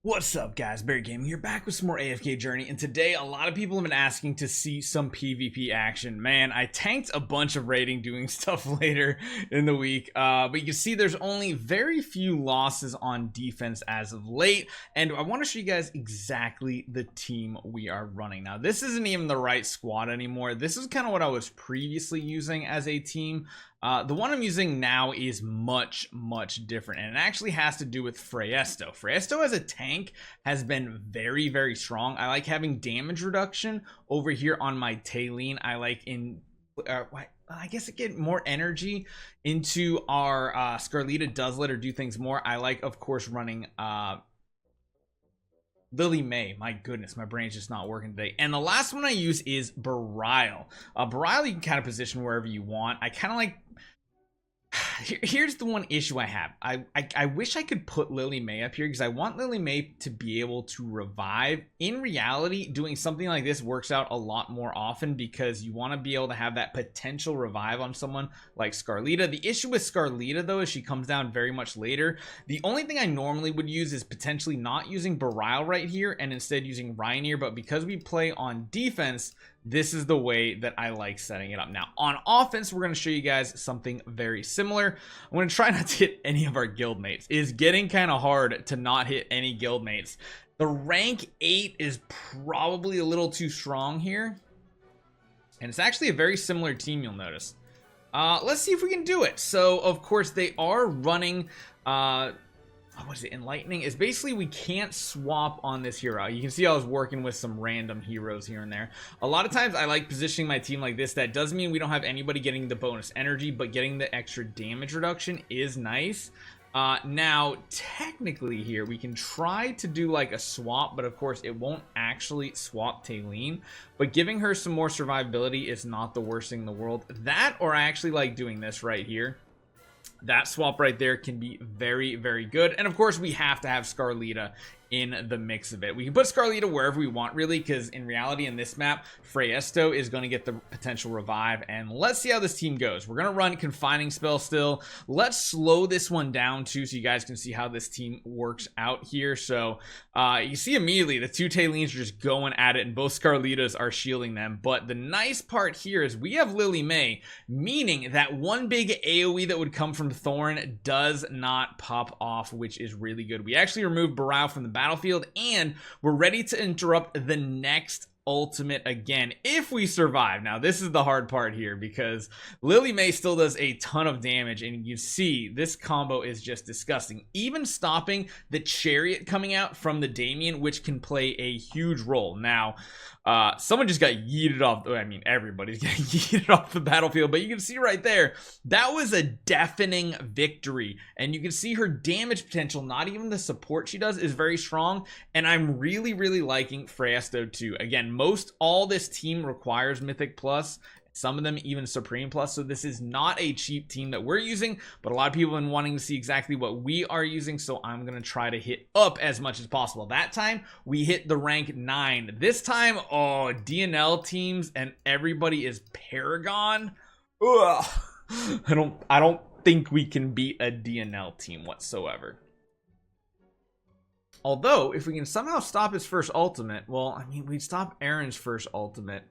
What's up guys, Barry Gaming here, back with some more AFK Journey, and today a lot of people have been asking to see some PvP action. Man, I tanked a bunch of raiding doing stuff later in the week, but you can see there's only very few losses on defense as of late, and I want to show you guys exactly the team we are running. Now, this isn't even the right squad anymore. This is kind of what I was previously using as a team. The one I'm using now is much different, and it actually has to do with Phraesto. Phraesto as a tank has been very strong. I like having damage reduction over here on my Taline. I like I guess I get more energy into our Scarlita does let her do things more. I like, of course, running Lily May. My goodness, my brain's just not working today. And the last one I use is Beryl. Beryl you can kind of position wherever you want. I kind of like... Here's the one issue I have. I wish I could put Lily May up here because I want Lily May to be able to revive. In reality, doing something like this works out a lot more often because you want to be able to have that potential revive on someone like Scarlita. The issue with Scarlita, though, is she comes down very much later. The only thing I normally would use is potentially not using Beryl right here and instead using Rainier, but because we play on defense, this is the way that I like setting it up. Now, on offense, we're going to show you guys something very similar. I'm going to try not to hit any of our guild mates. It is getting kind of hard to not hit any guild mates. The rank 8 is probably a little too strong here. And it's actually a very similar team, you'll notice. Let's see if we can do it. So, of course, they are running... what is it? Enlightening is basically we can't swap on this hero. You can see I was working with some random heroes here and there. A lot of times I like positioning my team like this. That does mean we don't have anybody getting the bonus energy, but getting the extra damage reduction is nice. Now, technically here, we can try to do like a swap, but of course it won't actually swap Taline. But giving her some more survivability is not the worst thing in the world. That, or I actually like doing this right here. That swap right there can be very good. And of course we have to have Scarlita in the mix of it. We can put Scarlita wherever we want, really, because in reality in this map, Phraesto is going to get the potential revive. And let's see how this team goes. We're going to run Confining Spell still. Let's slow this one down too so you guys can see how this team works out here. So you see immediately the two Talines are just going at it and both Scarlitas are shielding them. But the nice part here is we have Lily May, meaning that one big AoE that would come from Thorn does not pop off, which is really good. We actually removed Beryl from the battlefield, and we're ready to interrupt the next ultimate again if we survive. Now, this is the hard part here because Lily May still does a ton of damage, and you see this combo is just disgusting. Even stopping the chariot coming out from the Damien, which can play a huge role. Now, someone just got yeeted off. I mean, everybody's getting yeeted off the battlefield, but you can see right there, that was a deafening victory. And you can see her damage potential, not even the support she does, is very strong. And I'm really liking Phraesto too. Again, all this team requires Mythic Plus. Some of them even Supreme Plus, so this is not a cheap team that we're using, but a lot of people have been wanting to see exactly what we are using, so I'm going to try to hit up as much as possible. That time, we hit the rank 9. This time, oh, Dionel teams and everybody is Paragon. Ugh. I don't think we can beat a Dionel team whatsoever. Although, if we can somehow stop his first ultimate, well, I mean, we'd stop Aaron's first ultimate.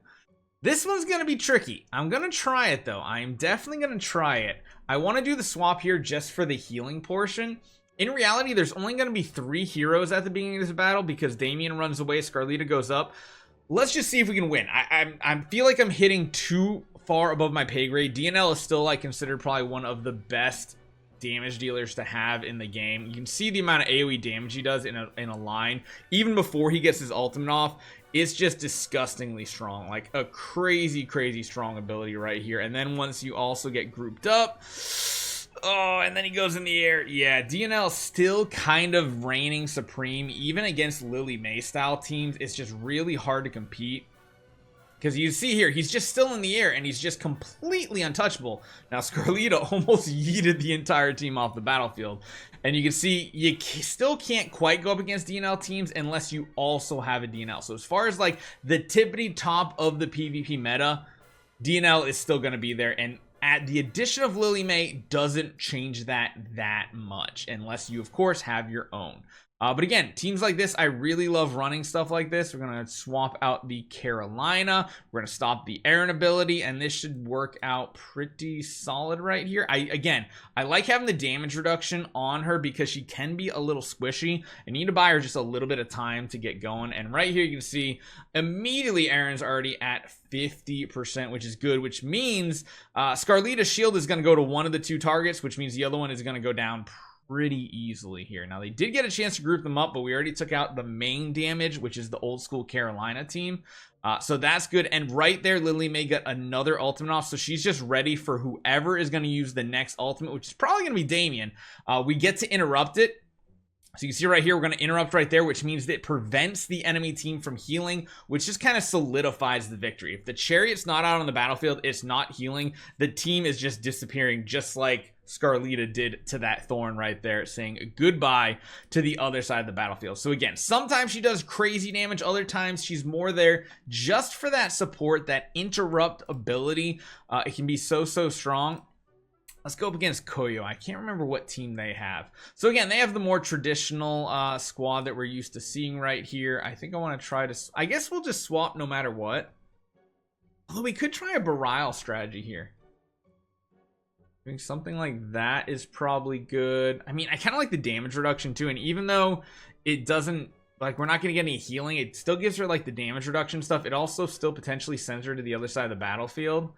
This one's going to be tricky. I'm going to try it, though. I am definitely going to try it. I want to do the swap here just for the healing portion. In reality, there's only going to be 3 heroes at the beginning of this battle because Damien runs away, Scarlita goes up. Let's just see if we can win. I feel like I'm hitting too far above my pay grade. Dionel is still like considered probably one of the best damage dealers to have in the game. You can see the amount of AoE damage he does in a line even before he gets his ultimate off. It's just disgustingly strong, like a crazy strong ability right here. And then once you also get grouped up, oh, and then he goes in the air. Yeah, Dionel still kind of reigning supreme even against Lily May style teams. It's just really hard to compete. Because you see here, he's just still in the air, and he's just completely untouchable. Now, Scarlita almost yeeted the entire team off the battlefield. And you can see, you still can't quite go up against Dionel teams unless you also have a Dionel. So as far as, like, the tippity top of the PvP meta, Dionel is still going to be there. And the addition of Lily May doesn't change that much. Unless you, of course, have your own. But again, teams like this, I really love running stuff like this. We're going to swap out the Carolina. We're going to stop the Aaron ability, and this should work out pretty solid right here. Again, I like having the damage reduction on her because she can be a little squishy. I need to buy her just a little bit of time to get going. And right here, you can see immediately Aaron's already at 50%, which is good, which means Scarlita's shield is going to go to one of the two targets, which means the other one is going to go down pretty easily here. Now, they did get a chance to group them up, but we already took out the main damage, which is the old school Carolina team. So that's good. And right there, Lily May got another ultimate off, so she's just ready for whoever is going to use the next ultimate, which is probably going to be Damien. We get to interrupt it. So you can see right here, we're going to interrupt right there, which means that it prevents the enemy team from healing, which just kind of solidifies the victory. If the Chariot's not out on the battlefield, it's not healing, the team is just disappearing, just like Scarlita did to that Thorn right there, saying goodbye to the other side of the battlefield. So again, sometimes she does crazy damage, other times she's more there just for that support, that interrupt ability. It can be so strong. Let's go up against Koyo. I can't remember what team they have. So again, they have the more traditional squad that we're used to seeing right here. I think I want to try to... I guess we'll just swap no matter what. Although we could try a Burial strategy here. I think something like that is probably good. I mean, I kind of like the damage reduction too. And even though it doesn't... like, we're not going to get any healing, it still gives her like the damage reduction stuff. It also still potentially sends her to the other side of the battlefield.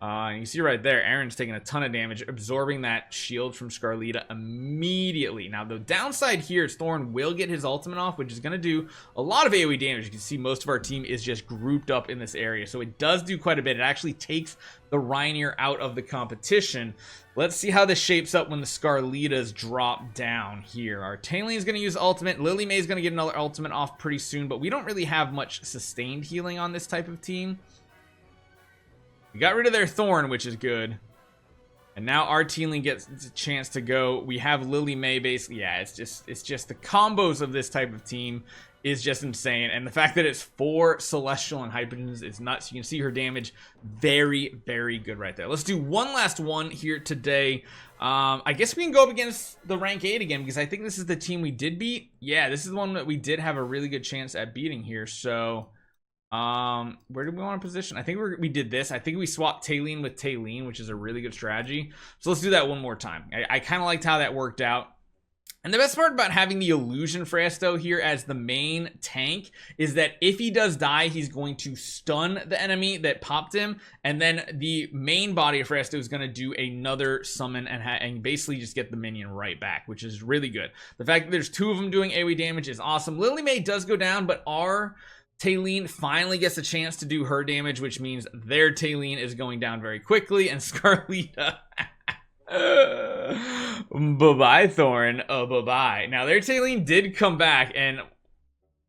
And you see right there, Aaron's taking a ton of damage, absorbing that shield from Scarlita immediately. Now, the downside here is Thorn will get his ultimate off, which is going to do a lot of AoE damage. You can see most of our team is just grouped up in this area. So it does do quite a bit. It actually takes the Reinier out of the competition. Let's see how this shapes up when the Scarlitas drop down here. Our Tailene is going to use ultimate. Lily May is going to get another ultimate off pretty soon, but we don't really have much sustained healing on this type of team. We got rid of their Thorn, which is good. And now our Tailene gets a chance to go. We have Lily May basically. Yeah, it's just the combos of this type of team is just insane. And the fact that it's 4 Celestial and Hypogens is nuts. You can see her damage very good right there. Let's do one last one here today. I guess we can go up against the rank 8 again, because I think this is the team we did beat. Yeah, this is the one that we did have a really good chance at beating here. So where do we want to position? I think we did this. I think we swapped Tailene with Tailene, which is a really good strategy. So let's do that one more time. I kind of liked how that worked out. And the best part about having the Illusion Phraesto here as the main tank is that if he does die, he's going to stun the enemy that popped him, and then the main body of Phraesto is going to do another summon and basically just get the minion right back, which is really good. The fact that there's 2 of them doing AoE damage is awesome. Lily May does go down, but our Tailene finally gets a chance to do her damage, which means their Tailene is going down very quickly, and Scarlita... bye-bye, Thorn. Bye-bye. Now, their Tailene did come back, and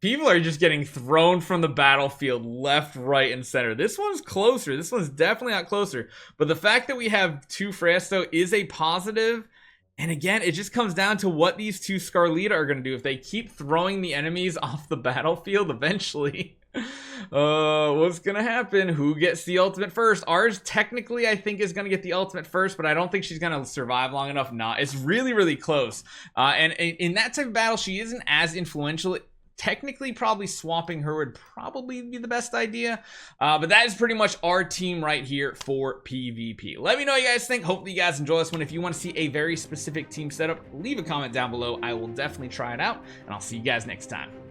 people are just getting thrown from the battlefield left, right, and center. This one's closer. This one's definitely not closer. But the fact that we have 2 Phraesto is a positive. And again, it just comes down to what these 2 Scarlita are going to do. If they keep throwing the enemies off the battlefield, eventually, what's going to happen? Who gets the ultimate first? Ours, technically, I think is going to get the ultimate first, but I don't think she's going to survive long enough. Nah, it's really close. And in that type of battle, she isn't as influential. Technically, probably swapping her would probably be the best idea. But that is pretty much our team right here for PvP. Let me know what you guys think. Hopefully you guys enjoy this one. If you want to see a very specific team setup, leave a comment down below. I will definitely try it out, and I'll see you guys next time.